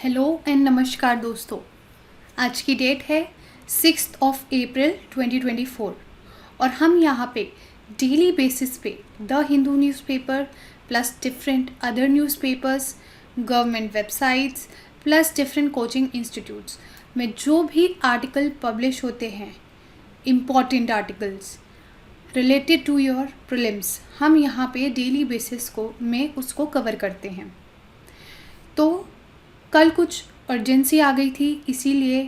Hello and नमस्कार दोस्तों। आज की डेट है 6 अप्रैल 2024 और हम यहाँ पे डेली बेसिस पे the Hindu newspaper plus different other newspapers, government websites plus different coaching institutes में जो भी आर्टिकल पब्लिश होते हैं, important articles related to your prelims, हम यहाँ पे डेली बेसिस को में उसको कवर करते हैं। तो कल कुछ अर्जेंसी आ गई थी, इसीलिए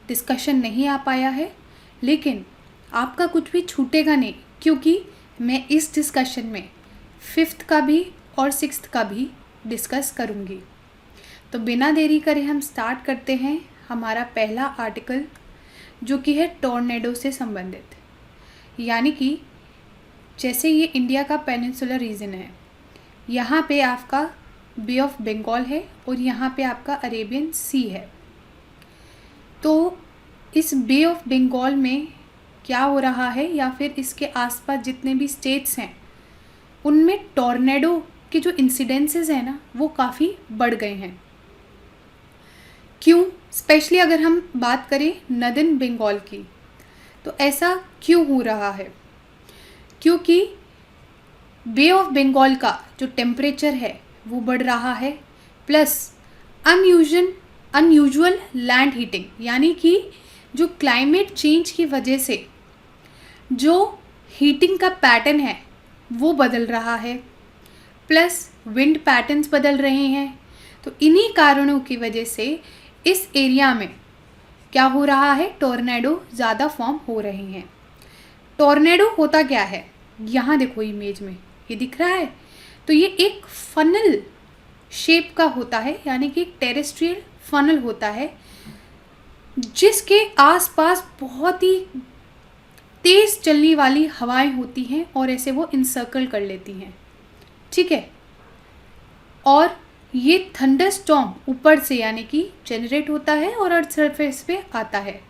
डिस्कशन नहीं आ पाया है, लेकिन आपका कुछ भी छूटेगा नहीं, क्योंकि मैं इस डिस्कशन में 5th का भी और 6th का भी डिस्कस करूँगी। तो बिना देरी करे हम स्टार्ट करते हैं हमारा पहला आर्टिकल, जो कि है टॉर्नेडो से संबंधित। यानी कि जैसे ये इंडिया का पेनिनसुलर रीजन है, यहाँ पे आपका बे ऑफ बंगाल है और यहाँ पे आपका अरेबियन सी है। तो इस बे ऑफ बंगाल में क्या हो रहा है, या फिर इसके आसपास जितने भी स्टेट्स हैं उनमें टॉर्नेडो के जो इंसिडेंसेस हैं ना, वो काफ़ी बढ़ गए हैं। क्यों? स्पेशली अगर हम बात करें नदर्न बंगाल की, तो ऐसा क्यों हो रहा है? क्योंकि बे ऑफ बंगाल का जो टेम्परेचर है वो बढ़ रहा है, प्लस अनयूजुअल लैंड हीटिंग, यानी कि जो क्लाइमेट चेंज की वजह से जो हीटिंग का पैटर्न है वो बदल रहा है, प्लस विंड पैटर्न्स बदल रहे हैं। तो इन्हीं कारणों की वजह से इस एरिया में क्या हो रहा है, टॉर्नेडो ज़्यादा फॉर्म हो रहे हैं। टॉर्नेडो होता क्या है, यहाँ देखो इमेज में ये दिख रहा है। तो ये एक फनल शेप का होता है, यानी कि एक टेरेस्ट्रियल फनल होता है, जिसके आसपास बहुत ही तेज़ चलने वाली हवाएं होती हैं और ऐसे वो इंसर्कल कर लेती हैं, ठीक है। और ये थंडर स्टॉर्म ऊपर से यानी कि जनरेट होता है और अर्थ सरफेस पे आता है।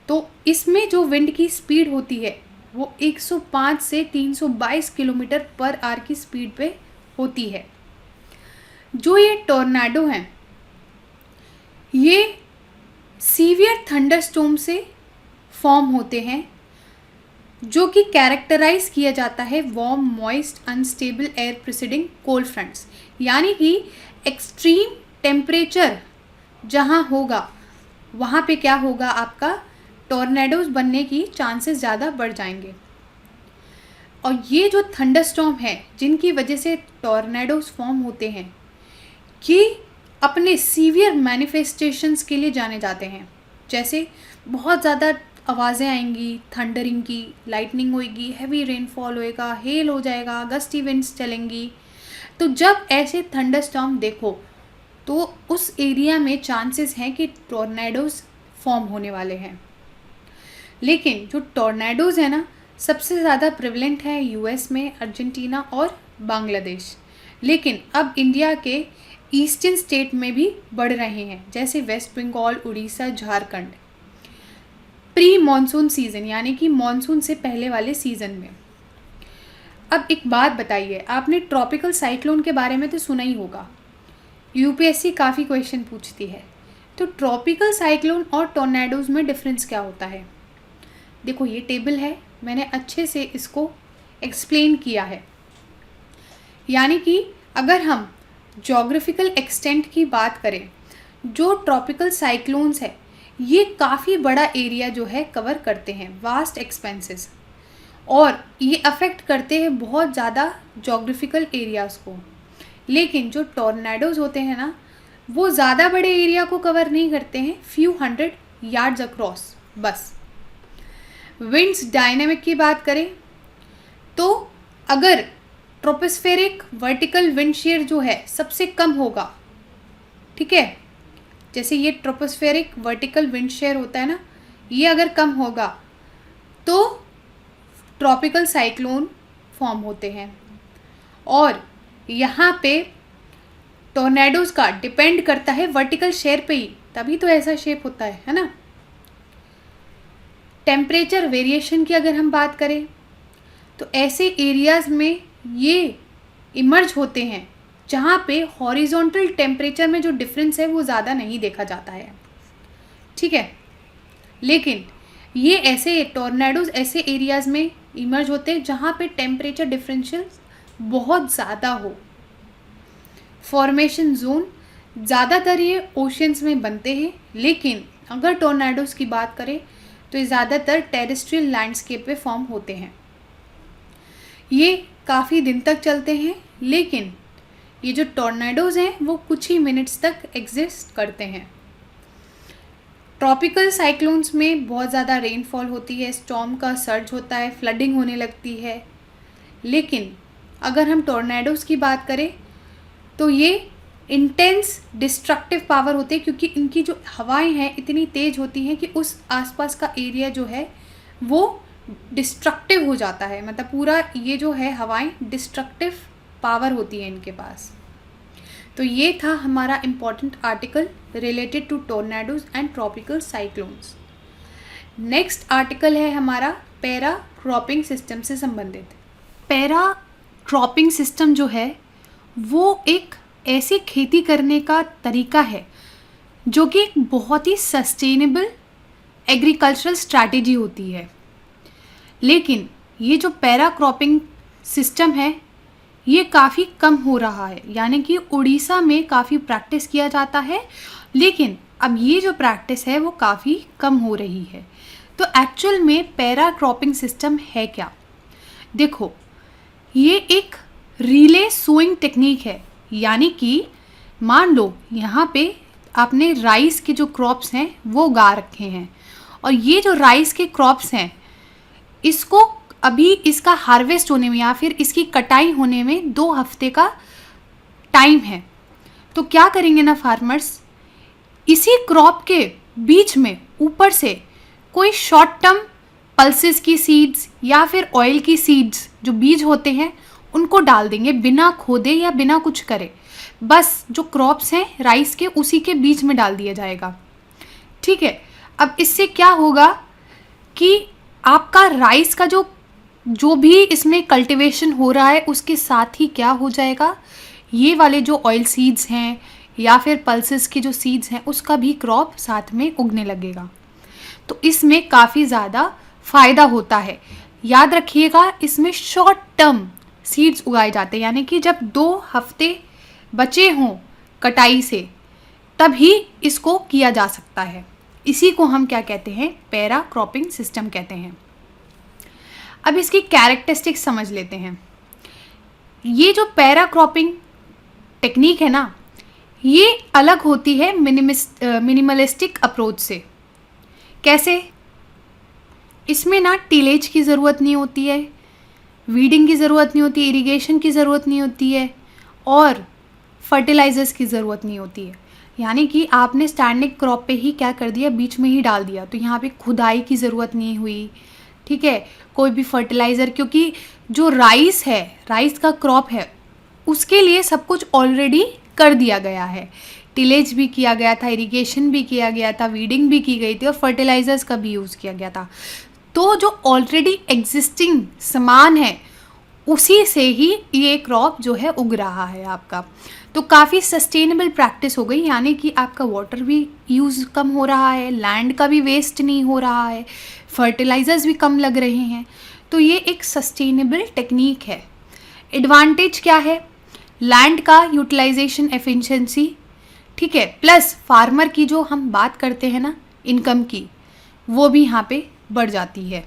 तो इसमें जो विंड की स्पीड होती है वो 105 से 322 किलोमीटर पर आवर की स्पीड पे होती है। जो ये टॉर्नेडो हैं, ये सीवियर थंडरस्टॉर्म से फॉर्म होते हैं, जो कि कैरेक्टराइज किया जाता है warm, moist, unstable air preceding cold fronts. यानी कि एक्सट्रीम टेम्परेचर जहाँ होगा वहाँ पे क्या होगा, आपका टॉर्नेडोज बनने की चांसेस ज़्यादा बढ़ जाएंगे। और ये जो थंडरस्टॉर्म है जिनकी वजह से टॉर्नेडोज फॉर्म होते हैं, ये अपने सीवियर मैनिफेस्टेशंस के लिए जाने जाते हैं। जैसे बहुत ज़्यादा आवाज़ें आएंगी, थंडरिंग की, लाइटनिंग होएगी, हैवी रेनफॉल होएगा, हेल हो जाएगा, गस्टी विंड्स चलेंगी। तो जब ऐसे थंडरस्टॉर्म देखो तो उस एरिया में चांसेस हैं कि टॉर्नेडोज फॉर्म होने वाले हैं। लेकिन जो टॉर्नेडोज़ है ना, सबसे ज़्यादा प्रिवलेंट है यूएस में, अर्जेंटीना और बांग्लादेश। लेकिन अब इंडिया के ईस्टर्न स्टेट में भी बढ़ रहे हैं, जैसे West Bengal, Orissa, Jharkhand, pre monsoon season यानी कि मॉनसून से पहले वाले सीज़न में। अब एक बात बताइए, आपने ट्रॉपिकल साइक्लोन के बारे में तो सुना ही होगा, यूपीएससी काफ़ी क्वेश्चन पूछती है। तो ट्रॉपिकल साइक्लोन और टॉर्नेडोज़ में डिफरेंस क्या होता है? देखो ये टेबल है, मैंने अच्छे से इसको एक्सप्लेन किया है। यानी कि अगर हम जोग्राफिकल एक्सटेंट की बात करें, जो ट्रॉपिकल साइक्लोन्स है ये काफ़ी बड़ा एरिया जो है कवर करते हैं, वास्ट एक्सपेंसेस, और ये अफेक्ट करते हैं बहुत ज़्यादा जोग्राफिकल एरियाज़ को। लेकिन जो टॉर्नेडोज़ होते हैं ना, वो ज़्यादा बड़े एरिया को कवर नहीं करते हैं, फ्यू हंड्रेड यार्ड्स अक्रॉस बस। विंड्स डायनेमिक की बात करें तो अगर ट्रोपोस्फेरिक वर्टिकल विंड शेयर जो है सबसे कम होगा, ठीक है, जैसे ये ट्रोपोस्फेरिक वर्टिकल विंड शेयर होता है ना, ये अगर कम होगा तो ट्रॉपिकल साइक्लोन फॉर्म होते हैं। और यहाँ पे टॉर्नेडोज़ का डिपेंड करता है वर्टिकल शेयर पे ही, तभी तो ऐसा शेप होता है ना। टेम्परेचर वेरिएशन की अगर हम बात करें तो ऐसे एरियाज़ में ये इमर्ज होते हैं जहाँ पे हॉरिजॉन्टल टेम्परेचर में जो डिफरेंस है वो ज़्यादा नहीं देखा जाता है, ठीक है। लेकिन ये ऐसे टॉर्नेडोज ऐसे एरियाज़ में इमर्ज होते हैं जहाँ पे टेम्परेचर डिफरेंशियल बहुत ज़्यादा हो। फॉर्मेशन जोन ज़्यादातर ये ओशंस में बनते हैं, लेकिन अगर टॉर्नेडोज की बात करें तो ये ज़्यादातर टेरेस्ट्रियल लैंडस्केप पे फॉर्म होते हैं। ये काफ़ी दिन तक चलते हैं, लेकिन ये जो टॉर्नेडोज हैं वो कुछ ही मिनट्स तक एग्जिस्ट करते हैं। ट्रॉपिकल साइक्लोन्स में बहुत ज़्यादा रेनफॉल होती है, स्टॉर्म का सर्ज होता है, फ्लडिंग होने लगती है। लेकिन अगर हम टॉर्नेडोज़ की बात करें तो ये इंटेंस डिस्ट्रक्टिव पावर होते हैं, क्योंकि इनकी जो हवाएं हैं इतनी तेज़ होती हैं कि उस आसपास का एरिया जो है वो डिस्ट्रक्टिव हो जाता है। मतलब पूरा ये जो है हवाएं डिस्ट्रक्टिव पावर होती है इनके पास। तो ये था हमारा important article related to tornadoes and tropical cyclones. Next article है हमारा पैरा क्रॉपिंग सिस्टम से संबंधित। पैरा क्रॉपिंग सिस्टम जो है वो एक ऐसी खेती करने का तरीका है जो कि एक बहुत ही सस्टेनेबल एग्रीकल्चरल स्ट्रैटेजी होती है। लेकिन ये जो पैरा क्रॉपिंग सिस्टम है ये काफ़ी कम हो रहा है, यानी कि उड़ीसा में काफ़ी प्रैक्टिस किया जाता है, लेकिन अब ये जो प्रैक्टिस है वो काफ़ी कम हो रही है। तो एक्चुअल में पैरा क्रॉपिंग सिस्टम है क्या? देखो, ये एक रिले सोइंग टेक्निक है, यानी कि मान लो यहाँ पे आपने राइस के जो क्रॉप्स हैं वो उगा रखे हैं, और ये जो राइस के क्रॉप्स हैं इसको अभी इसका हार्वेस्ट होने में या फिर इसकी कटाई होने में 2 हफ्ते का टाइम है। तो क्या करेंगे ना फार्मर्स, इसी क्रॉप के बीच में ऊपर से कोई शॉर्ट टर्म पल्सेस की सीड्स या फिर ऑयल की सीड्स जो बीज होते हैं उनको डाल देंगे, बिना खोदे या बिना कुछ करे। बस जो क्रॉप्स हैं राइस के उसी के बीच में डाल दिया जाएगा, ठीक है। अब इससे क्या होगा कि आपका राइस का जो भी इसमें कल्टीवेशन हो रहा है उसके साथ ही क्या हो जाएगा, ये वाले जो ऑयल सीड्स हैं या फिर पल्सेस की जो सीड्स हैं उसका भी क्रॉप साथ में उगने लगेगा। तो इसमें काफ़ी ज़्यादा फ़ायदा होता है। याद रखिएगा, इसमें शॉर्ट टर्म सीड्स उगाए जाते हैं, यानी कि जब 2 हफ्ते बचे हों कटाई से तभी इसको किया जा सकता है। इसी को हम क्या कहते हैं, पैरा क्रॉपिंग सिस्टम कहते हैं। अब इसकी कैरेक्टरिस्टिक्स समझ लेते हैं। ये जो पैरा क्रॉपिंग टेक्निक है ना, ये अलग होती है मिनिमलिस्टिक अप्रोच से। कैसे? इसमें ना टिलेज की ज़रूरत नहीं होती है, वीडिंग की ज़रूरत नहीं होती, इरिगेशन की ज़रूरत नहीं होती है, और फर्टिलाइज़र्स की ज़रूरत नहीं होती है। यानी कि आपने स्टैंडिंग क्रॉप पे ही क्या कर दिया, बीच में ही डाल दिया, तो यहाँ पे खुदाई की ज़रूरत नहीं हुई, ठीक है। कोई भी फर्टिलाइज़र, क्योंकि जो राइस है, राइस का क्रॉप है, उसके लिए सब कुछ ऑलरेडी कर दिया गया है। टिलेज भी किया गया था, इरिगेशन भी किया गया था, वीडिंग भी की गई थी, और फर्टिलाइज़र्स का भी यूज़ किया गया था। तो जो ऑलरेडी एग्जिस्टिंग सामान है उसी से ही ये क्रॉप जो है उग रहा है आपका। तो काफ़ी सस्टेनेबल प्रैक्टिस हो गई, यानी कि आपका वाटर भी यूज़ कम हो रहा है, लैंड का भी वेस्ट नहीं हो रहा है, फर्टिलाइज़र्स भी कम लग रहे हैं। तो ये एक सस्टेनेबल टेक्निक है। एडवांटेज क्या है? लैंड का यूटिलाइजेशन एफिशिएंसी, ठीक है, प्लस फार्मर की जो हम बात करते हैं ना इनकम की, वो भी यहाँ पे बढ़ जाती है।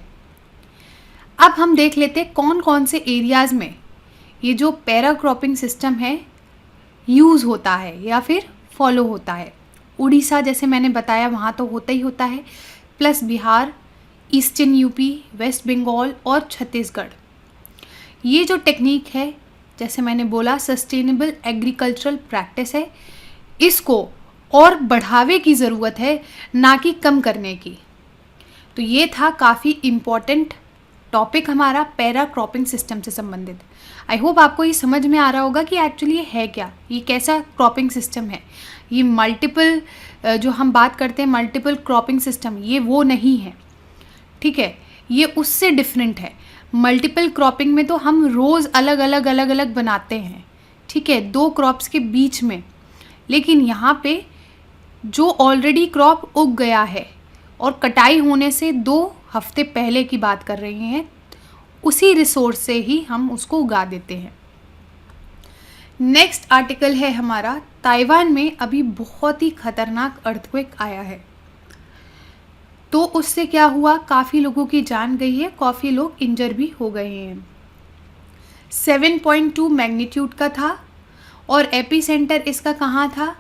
अब हम देख लेते हैं कौन कौन से एरियाज़ में ये जो पैरा क्रॉपिंग सिस्टम है यूज़ होता है या फिर फॉलो होता है। उड़ीसा जैसे मैंने बताया वहाँ तो होता ही होता है, plus Bihar, eastern UP, West Bengal और छत्तीसगढ़। ये जो टेक्निक है, जैसे मैंने बोला, सस्टेनेबल एग्रीकल्चरल प्रैक्टिस है, इसको और बढ़ावे की ज़रूरत है, ना कि कम करने की। तो ये था काफ़ी इम्पॉर्टेंट टॉपिक हमारा पैरा क्रॉपिंग सिस्टम से संबंधित। आई होप आपको ये समझ में आ रहा होगा कि एक्चुअली ये है क्या, ये कैसा क्रॉपिंग सिस्टम है। ये मल्टीपल जो हम बात करते हैं मल्टीपल क्रॉपिंग सिस्टम, ये वो नहीं है, ठीक है, ये उससे डिफरेंट है। मल्टीपल क्रॉपिंग में तो हम रोज़ अलग अलग बनाते हैं, ठीक है, 2 क्रॉप्स के बीच में। लेकिन यहाँ पे जो ऑलरेडी क्रॉप उग गया है और कटाई होने से 2 हफ्ते पहले की बात कर रहे हैं, उसी रिसोर्स से ही हम उसको उगा देते हैं। नेक्स्ट आर्टिकल है हमारा, ताइवान में अभी बहुत ही खतरनाक अर्थक्वेक आया है। तो उससे क्या हुआ, काफ़ी लोगों की जान गई है, काफ़ी लोग इंजर भी हो गए हैं। 7.2 मैग्नीट्यूड का था और एपिसेंटर इसका कहाँ था,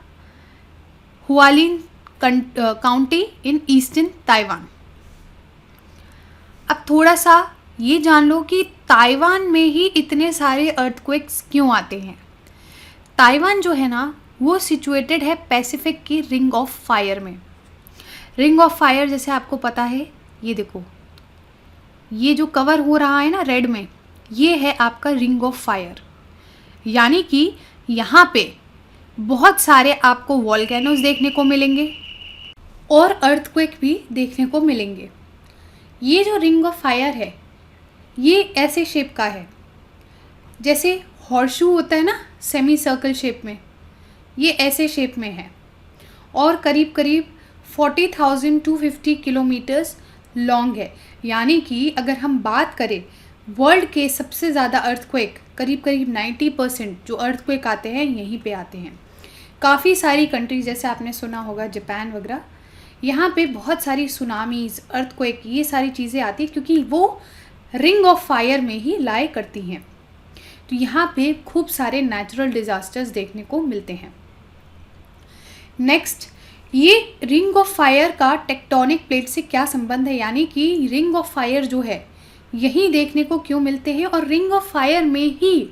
हुआलिन काउंटी इन ईस्टर्न ताइवान। अब थोड़ा सा ये जान लो कि ताइवान में ही इतने सारे अर्थक्वेक्स क्यों आते हैं। ताइवान जो है ना, वो सिचुएटेड है पैसिफिक की रिंग ऑफ फायर में। रिंग ऑफ फायर जैसे आपको पता है, ये देखो, ये जो कवर हो रहा है ना रेड में, ये है आपका रिंग ऑफ फायर। यानी कि यहाँ पे बहुत सारे आपको वॉल्केनोज देखने को मिलेंगे और अर्थक्वेक भी देखने को मिलेंगे। ये जो रिंग ऑफ फायर है, ये ऐसे शेप का है, जैसे हॉर्सशू होता है ना, सेमी सर्कल शेप में, ये ऐसे शेप में है और करीब करीब 40,250 किलोमीटर्स लॉन्ग है। यानी कि अगर हम बात करें वर्ल्ड के सबसे ज़्यादा अर्थक्वेक, करीब करीब 90% जो अर्थक्वेक आते हैं यहीं पे आते हैं। काफ़ी सारी कंट्रीज, जैसे आपने सुना होगा जापान वगैरह, यहाँ पे बहुत सारी सुनामीज़, अर्थक्वेक, ये सारी चीज़ें आती हैं क्योंकि वो रिंग ऑफ फायर में ही लाए करती हैं। तो यहाँ पे खूब सारे नेचुरल डिज़ास्टर्स देखने को मिलते हैं। नेक्स्ट, ये रिंग ऑफ फायर का टेक्टोनिक प्लेट से क्या संबंध है, यानी कि रिंग ऑफ फायर जो है यही देखने को क्यों मिलते हैं और रिंग ऑफ फायर में ही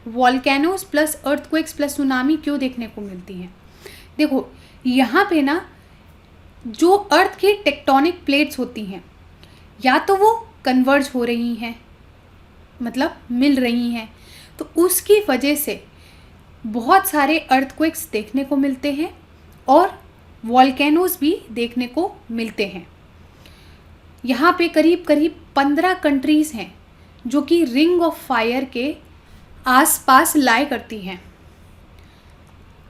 volcanoes plus earthquakes plus tsunami क्यों देखने को मिलती हैं। देखो यहाँ पे ना जो अर्थ की टेक्टोनिक प्लेट्स होती हैं, या तो वो कन्वर्ज हो रही हैं, मतलब मिल रही हैं, तो उसकी वजह से बहुत सारे अर्थक्वेक्स देखने को मिलते हैं और वॉल्केनोज भी देखने को मिलते हैं। यहाँ पे करीब करीब 15 कंट्रीज़ हैं जो कि रिंग ऑफ फायर के आसपास लाए करती हैं।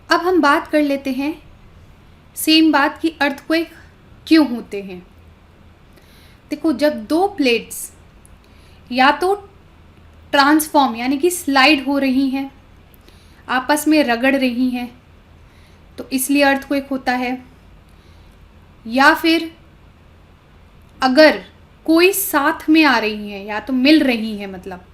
अब हम बात कर लेते हैं सेम बात कि अर्थक्वेक क्यों होते हैं। देखो, जब 2 प्लेट्स या तो ट्रांसफॉर्म यानी कि स्लाइड हो रही हैं, आपस में रगड़ रही हैं, तो इसलिए अर्थक्वेक होता है। या फिर अगर कोई साथ में आ रही है या तो मिल रही है, मतलब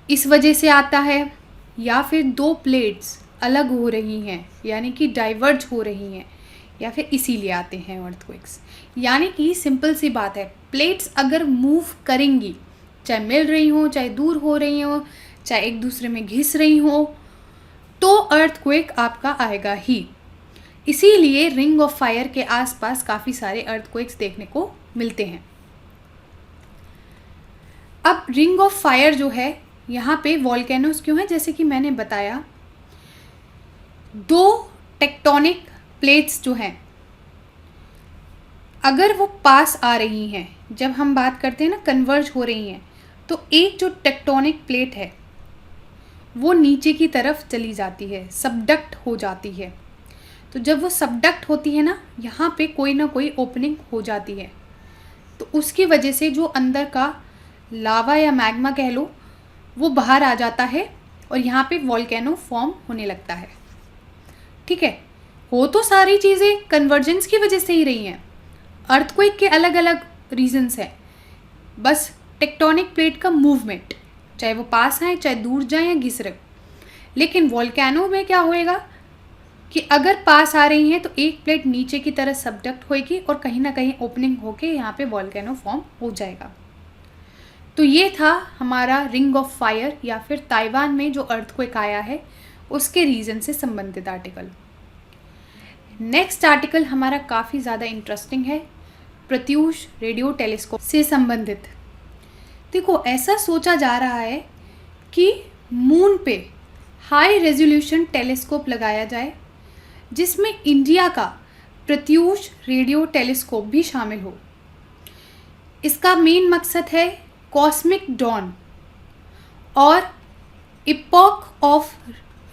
इस वजह से आता है। या फिर 2 प्लेट्स अलग हो रही हैं यानी कि डाइवर्ज हो रही हैं, या फिर इसीलिए आते हैं अर्थक्वेक्स। यानी कि सिंपल सी बात है, प्लेट्स अगर मूव करेंगी, चाहे मिल रही हो, चाहे दूर हो रही हो, चाहे एक दूसरे में घिस रही हो, तो अर्थक्वेक आपका आएगा ही। इसीलिए रिंग ऑफ फायर के आसपास काफ़ी सारे अर्थक्वेक्स देखने को मिलते हैं। अब रिंग ऑफ फायर जो है, यहाँ पे वॉल्केनोज क्यों है, जैसे कि मैंने बताया, 2 टेक्टोनिक प्लेट्स जो हैं, अगर वो पास आ रही हैं, जब हम बात करते हैं ना कन्वर्ज हो रही हैं, तो एक जो टेक्टोनिक प्लेट है वो नीचे की तरफ चली जाती है, सबडक्ट हो जाती है। तो जब वो सबडक्ट होती है ना, यहाँ पे कोई ना कोई ओपनिंग हो जाती है, तो उसकी वजह से जो अंदर का लावा या मैग्मा कह लो, वो बाहर आ जाता है और यहाँ पे वॉल्केनो फॉर्म होने लगता है। ठीक है, हो तो सारी चीज़ें कन्वर्जेंस की वजह से ही रही हैं। अर्थक्वेक के अलग अलग रीजंस हैं, बस टेक्टोनिक प्लेट का मूवमेंट, चाहे वो पास आए चाहे दूर जाए या घिस रहे। लेकिन वॉल्केनो में क्या होएगा कि अगर पास आ रही हैं तो एक प्लेट नीचे की तरह सबडक्ट होएगी और कहीं ना कहीं ओपनिंग होके यहाँ पे वॉल्केनो फॉर्म हो जाएगा। तो ये था हमारा रिंग ऑफ फायर या फिर ताइवान में जो अर्थक्वेक आया है उसके रीज़न से संबंधित आर्टिकल। नेक्स्ट आर्टिकल हमारा काफ़ी ज़्यादा इंटरेस्टिंग है, प्रत्यूष रेडियो टेलीस्कोप से संबंधित। देखो, ऐसा सोचा जा रहा है कि मून पे हाई रेजोल्यूशन टेलीस्कोप लगाया जाए जिसमें इंडिया का प्रत्यूष रेडियो टेलीस्कोप भी शामिल हो। इसका मेन मकसद है कॉस्मिक डॉन और इपॉक ऑफ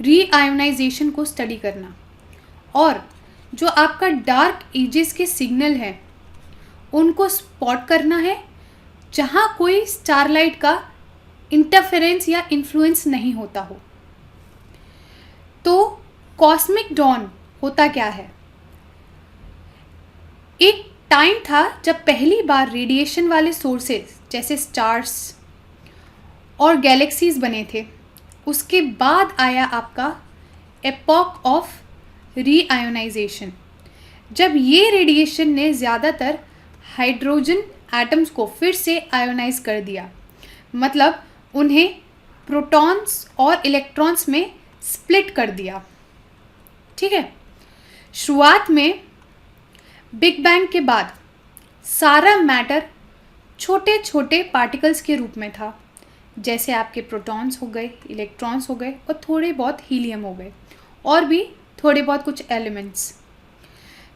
रीआयोनाइजेशन को स्टडी करना, और जो आपका डार्क एजेस के सिग्नल हैं उनको स्पॉट करना है जहाँ कोई स्टारलाइट का इंटरफेरेंस या इन्फ्लुएंस नहीं होता हो। तो कॉस्मिक डॉन होता क्या है? एक टाइम था जब पहली बार रेडिएशन वाले सोर्सेज जैसे स्टार्स और गैलेक्सीज बने थे। उसके बाद आया आपका एपॉक ऑफ रीआयोनाइजेशन, जब ये रेडिएशन ने ज़्यादातर हाइड्रोजन एटम्स को फिर से आयोनाइज कर दिया, मतलब उन्हें प्रोटॉन्स और इलेक्ट्रॉन्स में स्प्लिट कर दिया। ठीक है, शुरुआत में बिग बैंग के बाद सारा मैटर छोटे छोटे पार्टिकल्स के रूप में था, जैसे आपके प्रोटॉन्स हो गए, इलेक्ट्रॉन्स हो गए और थोड़े बहुत हीलियम हो गए, और भी थोड़े बहुत कुछ एलिमेंट्स।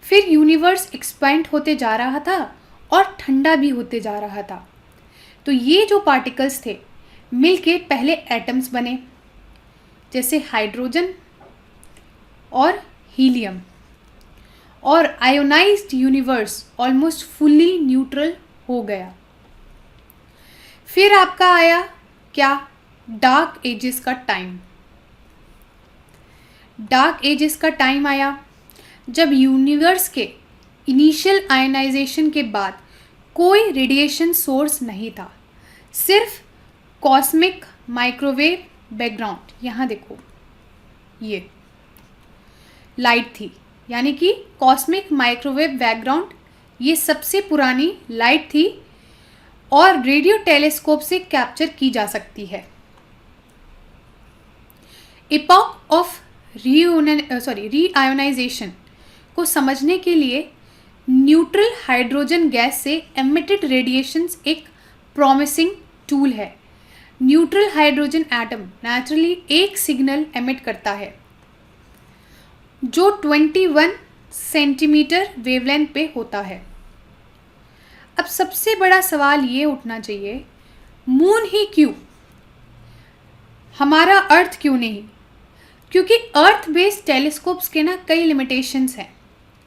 फिर यूनिवर्स एक्सपेंड होते जा रहा था और ठंडा भी होते जा रहा था। तो ये जो पार्टिकल्स थे मिलके पहले एटम्स बने, जैसे हाइड्रोजन और हीलियम, और ionised universe almost fully neutral हो गया। फिर आपका आया क्या? डार्क एजेस का टाइम। डार्क एजेस का टाइम आया जब यूनिवर्स के इनिशियल आयनाइजेशन के बाद कोई रेडिएशन सोर्स नहीं था, सिर्फ कॉस्मिक माइक्रोवेव बैकग्राउंड, यहाँ देखो ये लाइट थी, यानी कि कॉस्मिक माइक्रोवेव बैकग्राउंड ये सबसे पुरानी लाइट थी और रेडियो टेलीस्कोप से कैप्चर की जा सकती है। इपॉक ऑफ रीआयोनाइजेशन को समझने के लिए न्यूट्रल हाइड्रोजन गैस से एमिटेड रेडिएशंस एक प्रॉमिसिंग टूल है। न्यूट्रल हाइड्रोजन एटम नेचुरली एक सिग्नल एमिट करता है जो 21 सेंटीमीटर वेवलेंथ पे होता है। अब सबसे बड़ा सवाल ये उठना चाहिए, मून ही क्यों, हमारा अर्थ क्यों नहीं? क्योंकि अर्थ बेस्ड टेलीस्कोप्स के ना कई लिमिटेशंस हैं,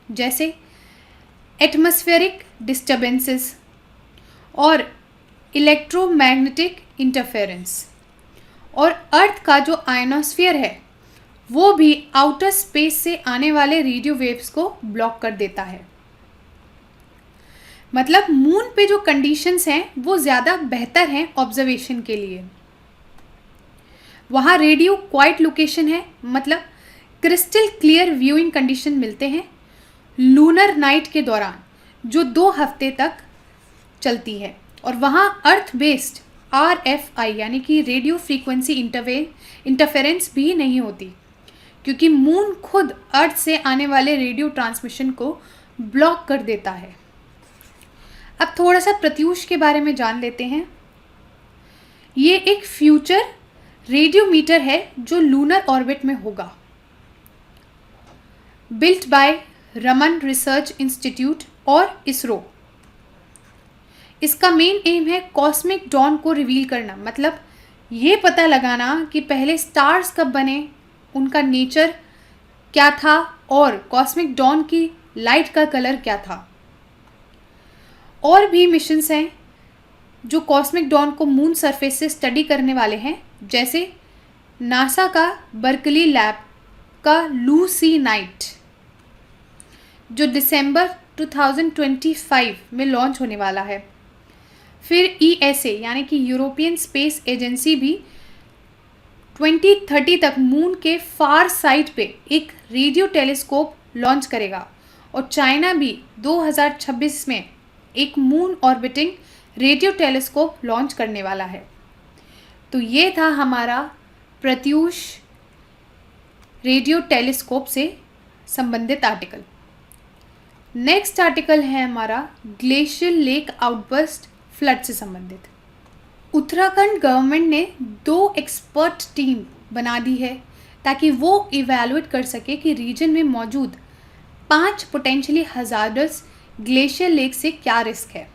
जैसे एटमॉस्फेरिक डिस्टर्बेंसेस और इलेक्ट्रोमैग्नेटिक इंटरफेरेंस, और अर्थ का जो आयनोस्फीयर है वो भी आउटर स्पेस से आने वाले रेडियो वेव्स को ब्लॉक कर देता है। मतलब मून पे जो कंडीशंस हैं वो ज़्यादा बेहतर हैं ऑब्जर्वेशन के लिए। वहाँ रेडियो क्वाइट लोकेशन है, मतलब क्रिस्टल क्लियर व्यूइंग कंडीशन मिलते हैं लूनर नाइट के दौरान, जो 2 हफ्ते तक चलती है। और वहाँ अर्थ बेस्ड RFI यानी कि रेडियो फ्रीक्वेंसी इंटरफेरेंस भी नहीं होती, क्योंकि मून खुद अर्थ से आने वाले रेडियो ट्रांसमिशन को ब्लॉक कर देता है। अब थोड़ा सा प्रत्यूष के बारे में जान लेते हैं। ये एक फ्यूचर रेडियोमीटर है जो लूनर ऑर्बिट में होगा, built by Raman research institute और इसरो। इसका मेन एम है कॉस्मिक डॉन को रिवील करना, मतलब ये पता लगाना कि पहले स्टार्स कब बने, उनका नेचर क्या था और कॉस्मिक डॉन की लाइट का कलर क्या था। और भी मिशंस हैं जो कॉस्मिक डॉन को मून सरफेस से स्टडी करने वाले हैं, जैसे नासा का बर्कली लैब का लूसी नाइट जो दिसंबर 2025 में लॉन्च होने वाला है। फिर ESA यानी कि यूरोपियन स्पेस एजेंसी भी 2030 तक मून के फार साइड पे एक रेडियो टेलीस्कोप लॉन्च करेगा, और चाइना भी 2026 में एक moon orbiting radio telescope launch करने वाला है। तो ये था हमारा प्रत्यूष रेडियो टेलीस्कोप से संबंधित आर्टिकल। नेक्स्ट आर्टिकल है हमारा ग्लेशियल लेक आउटबर्स्ट फ्लड से संबंधित। उत्तराखंड गवर्नमेंट ने 2 एक्सपर्ट टीम बना दी है ताकि वो इवैल्यूएट कर सके कि रीजन में मौजूद 5 पोटेंशियली हजार्डस ग्लेशियर लेक से क्या रिस्क है।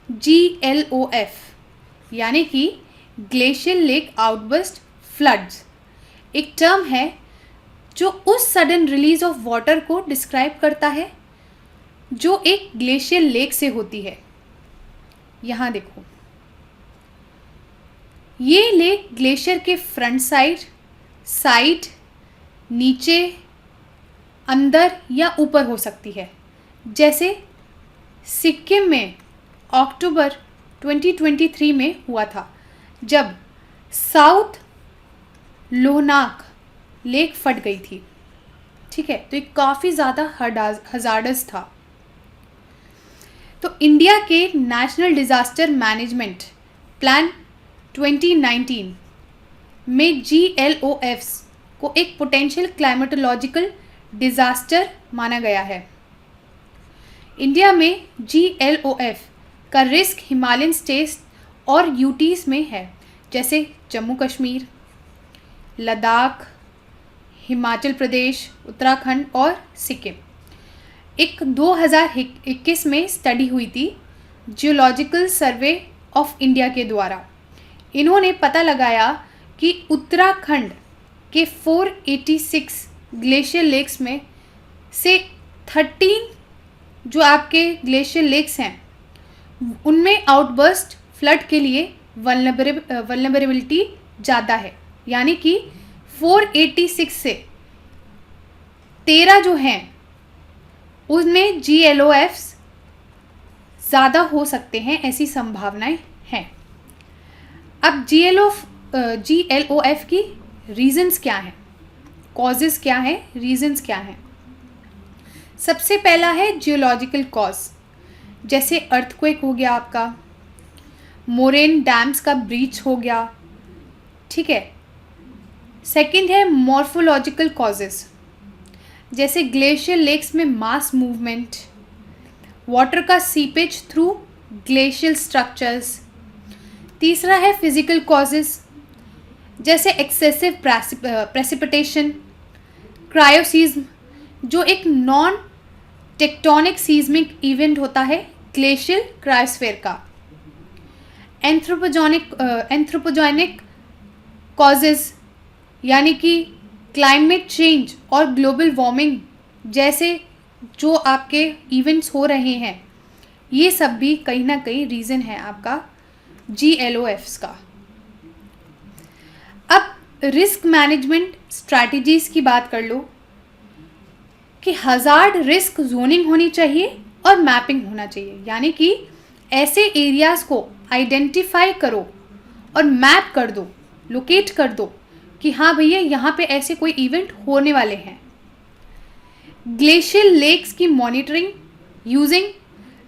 GLOF यानी कि ग्लेशियर लेक आउटबर्स्ट फ्लड्स एक टर्म है जो उस सडन रिलीज ऑफ वाटर को डिस्क्राइब करता है जो एक ग्लेशियल लेक से होती है। यहाँ देखो, ये लेक ग्लेशियर के फ्रंट साइड, नीचे, अंदर या ऊपर हो सकती है। जैसे सिक्किम में अक्टूबर 2023 में हुआ था, जब साउथ लोहनाक लेक फट गई थी। ठीक है, तो ये काफ़ी ज़्यादा हजार्डस था। तो इंडिया के नेशनल डिज़ास्टर मैनेजमेंट प्लान 2019 में GLOFs को एक पोटेंशियल क्लाइमेटोलॉजिकल डिज़ास्टर माना गया है। इंडिया में GLOF का रिस्क हिमालयन स्टेट्स और यूटीज में है, जैसे जम्मू कश्मीर, लद्दाख, हिमाचल प्रदेश, उत्तराखंड और सिक्किम। एक 2021 में स्टडी हुई थी जियोलॉजिकल सर्वे ऑफ इंडिया के द्वारा। इन्होंने पता लगाया कि उत्तराखंड के 486 ग्लेशियर लेक्स में से 13 जो आपके ग्लेशियर लेक्स हैं उनमें आउटबर्स्ट फ्लड के लिए वल्नरेबिलिटी ज़्यादा है। यानी कि 486 से 13 जो हैं उनमें GLOFs ज़्यादा हो सकते हैं, ऐसी संभावनाएं हैं। अब GLOF की रीजंस क्या हैं, कॉजेज़ क्या हैं, रीजंस क्या हैं। सबसे पहला है जियोलॉजिकल कॉज, जैसे अर्थक्वेक हो गया आपका, मोरेन डैम्स का ब्रीच हो गया। ठीक है। सेकंड है मॉर्फोलॉजिकल कॉजेज़, जैसे ग्लेशियर लेक्स में मास मूवमेंट, वाटर का सीपेज थ्रू ग्लेशियल स्ट्रक्चर्स। तीसरा है फिजिकल कॉजेज़, जैसे एक्सेसिव प्रेसिपिटेशन, क्रायोसीज्म जो एक नॉन टेक्टोनिक सीज्मिक इवेंट होता है ग्लेशियल क्रायोस्फीयर का। एंथ्रोपोजेनिक कॉजेज़ यानी कि क्लाइमेट चेंज और ग्लोबल वार्मिंग जैसे जो आपके इवेंट्स हो रहे हैं, ये सब भी कहीं ना कहीं रीज़न है आपका GLOFs का। अब रिस्क मैनेजमेंट स्ट्रैटेजीज़ की बात कर लो कि हज़ार्ड रिस्क जोनिंग होनी चाहिए और मैपिंग होना चाहिए। यानी कि ऐसे एरियाज़ को आइडेंटिफाई करो और मैप कर दो, लोकेट कर दो कि हाँ भैया यहाँ पे ऐसे कोई इवेंट होने वाले हैं। ग्लेशियल लेक्स की monitoring using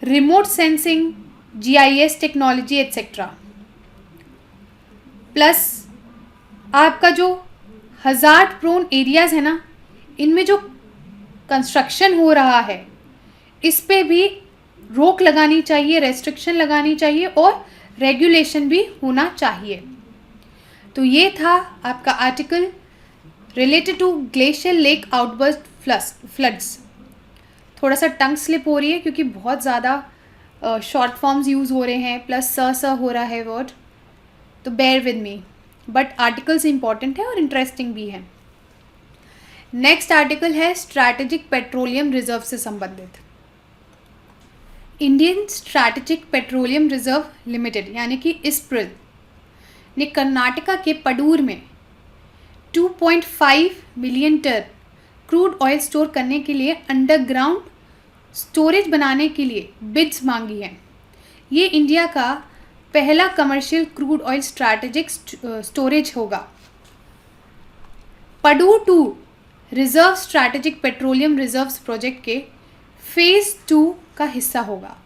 remote sensing, GIS technology etcetera. Plus आपका जो हज़ार्ड प्रोन एरियाज़ है ना, इनमें जो कंस्ट्रक्शन हो रहा है इस पे भी रोक लगानी चाहिए, रेस्ट्रिक्शन लगानी चाहिए और रेगुलेशन भी होना चाहिए। तो ये था आपका article related to glacier lake outburst floods. थोड़ा सा टंग स्लिप हो रही है क्योंकि बहुत ज़्यादा शॉर्ट फॉर्म्स यूज़ हो रहे हैं, प्लस स हो रहा है वर्ड, तो bear with me. But articles important है और इंटरेस्टिंग भी है। नेक्स्ट आर्टिकल है स्ट्रैटेजिक पेट्रोलियम रिजर्व से संबंधित। Indian strategic petroleum reserve limited यानी कि इस्प्रिल ने कर्नाटका के पडूर में 2.5 million ton crude oil store करने के लिए अंडरग्राउंड स्टोरेज बनाने के लिए बिड्स मांगी हैं। ये इंडिया का पहला commercial crude oil strategic storage होगा। Padur 2 reserve strategic petroleum reserves project के फेज़ 2 का हिस्सा होगा।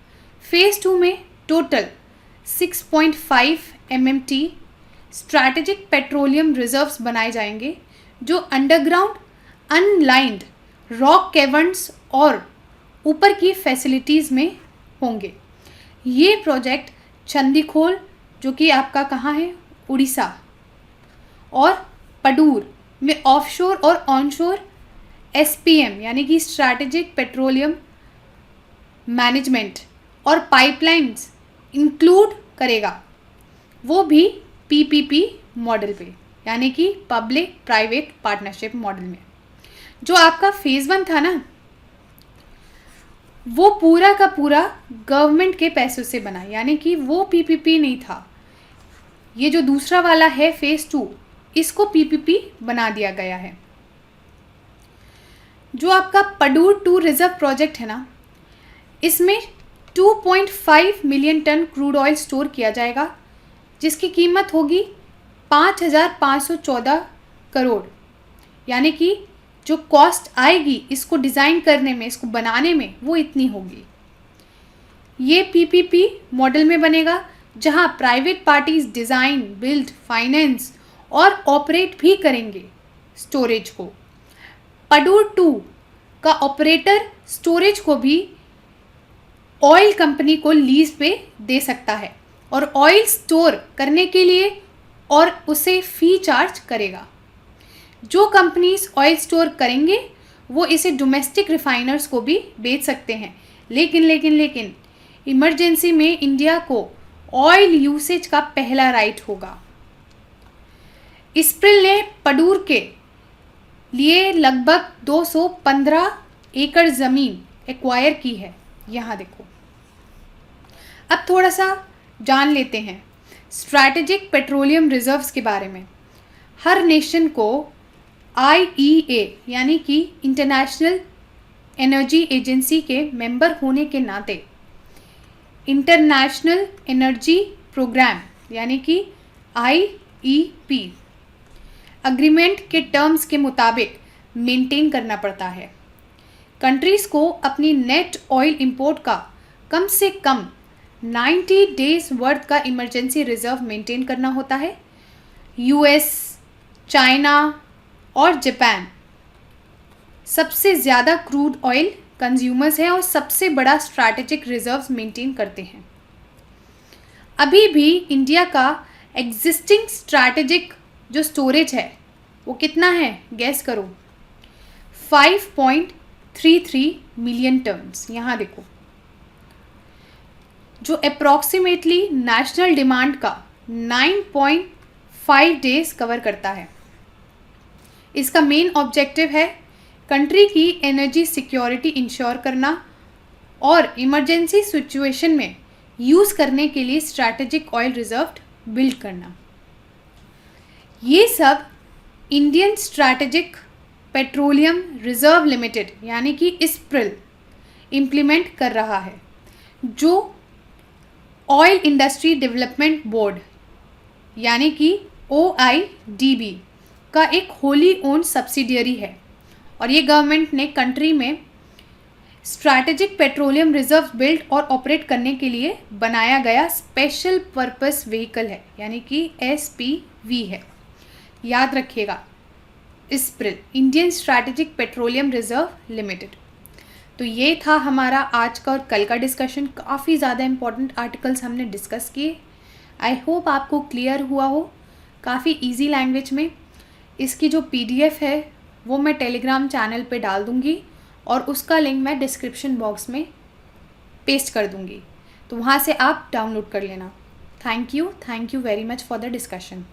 फेज़ 2 में total 6.5 MMT strategic petroleum reserves बनाए जाएंगे जो अंडरग्राउंड अनलाइंड रॉक केवर्न्स और ऊपर की फैसिलिटीज़ में होंगे। ये प्रोजेक्ट चंदीखोल जो कि आपका कहाँ है, उड़ीसा, और पडूर में ऑफशोर और ऑनशोर SPM यानी कि स्ट्रैटेजिक पेट्रोलियम मैनेजमेंट और पाइपलाइंस इंक्लूड करेगा, वो भी PPP मॉडल पे। यानी कि पब्लिक प्राइवेट पार्टनरशिप मॉडल में। जो आपका फेज़ 1 था ना, वो पूरा का पूरा गवर्नमेंट के पैसों से बना, यानी कि वो पीपीपी नहीं था। ये जो दूसरा वाला है फेज़ 2, इसको पीपीपी बना दिया गया है। जो आपका पडूर 2 रिजर्व प्रोजेक्ट है ना, इसमें 2.5 million ton crude oil store किया जाएगा, जिसकी कीमत होगी 5,514 करोड़। यानी कि जो कॉस्ट आएगी इसको डिज़ाइन करने में, इसको बनाने में, वो इतनी होगी। ये पीपीपी मॉडल में बनेगा, जहां private parties design, build, finance और ऑपरेट भी करेंगे स्टोरेज को। पडूर 2 का ऑपरेटर स्टोरेज को भी ऑयल कंपनी को लीज पे दे सकता है और ऑयल स्टोर करने के लिए और उसे फ़ी चार्ज करेगा। जो कंपनीज ऑयल स्टोर करेंगे वो इसे डोमेस्टिक रिफाइनर्स को भी बेच सकते हैं। लेकिन इमरजेंसी में इंडिया को ऑयल यूसेज का पहला राइट होगा। इस्प्रिल ने पडूर के लिए लगभग 215 एकड़ ज़मीन एक्वायर की है। यहाँ देखो, अब थोड़ा सा जान लेते हैं स्ट्रैटेजिक पेट्रोलियम रिजर्व्स के बारे में। हर नेशन को IEA यानी कि इंटरनेशनल एनर्जी एजेंसी के मेंबर होने के नाते इंटरनेशनल एनर्जी प्रोग्राम यानी कि IEP अग्रीमेंट के टर्म्स के मुताबिक मेंटेन करना पड़ता है। कंट्रीज़ को अपनी नेट ऑयल इंपोर्ट का कम से कम 90 डेज वर्थ का इमरजेंसी रिजर्व मेंटेन करना होता है। US, चाइना और जापान सबसे ज़्यादा क्रूड ऑयल कंज्यूमर्स हैं और सबसे बड़ा स्ट्रैटेजिक रिजर्व्स मेंटेन करते हैं। अभी भी इंडिया का एग्जिस्टिंग स्ट्रैटेजिक जो स्टोरेज है वो कितना है, गैस करो, 5.33 मिलियन टन्स। यहाँ देखो, जो अप्रॉक्सीमेटली नेशनल डिमांड का 9.5 डेज कवर करता है। इसका मेन ऑब्जेक्टिव है कंट्री की एनर्जी सिक्योरिटी इंश्योर करना और इमरजेंसी सिचुएशन में यूज़ करने के लिए स्ट्रैटेजिक ऑयल रिजर्व बिल्ड करना। ये सब Indian strategic petroleum reserve limited यानी कि इस्प्रिल इम्प्लीमेंट कर रहा है, जो ऑयल इंडस्ट्री डेवलपमेंट बोर्ड यानी कि OIDB का एक होली ओन्ड सब्सिडियरी है। और ये गवर्नमेंट ने कंट्री में स्ट्रैटेजिक पेट्रोलियम रिजर्व बिल्ड और ऑपरेट करने के लिए बनाया गया स्पेशल पर्पस व्हीकल है, यानी कि SPV है। याद रखिएगा, ISPRL, Indian strategic petroleum reserve limited. तो ये था हमारा आज का और कल का डिस्कशन। काफ़ी ज़्यादा इंपॉर्टेंट आर्टिकल्स हमने डिस्कस किए। आई होप आपको क्लियर हुआ हो काफ़ी इजी लैंग्वेज में। इसकी जो PDF है वो मैं टेलीग्राम चैनल पे डाल दूँगी और उसका लिंक मैं डिस्क्रिप्शन बॉक्स में पेस्ट कर दूँगी, तो वहाँ से आप डाउनलोड कर लेना। Thank you very much for the discussion.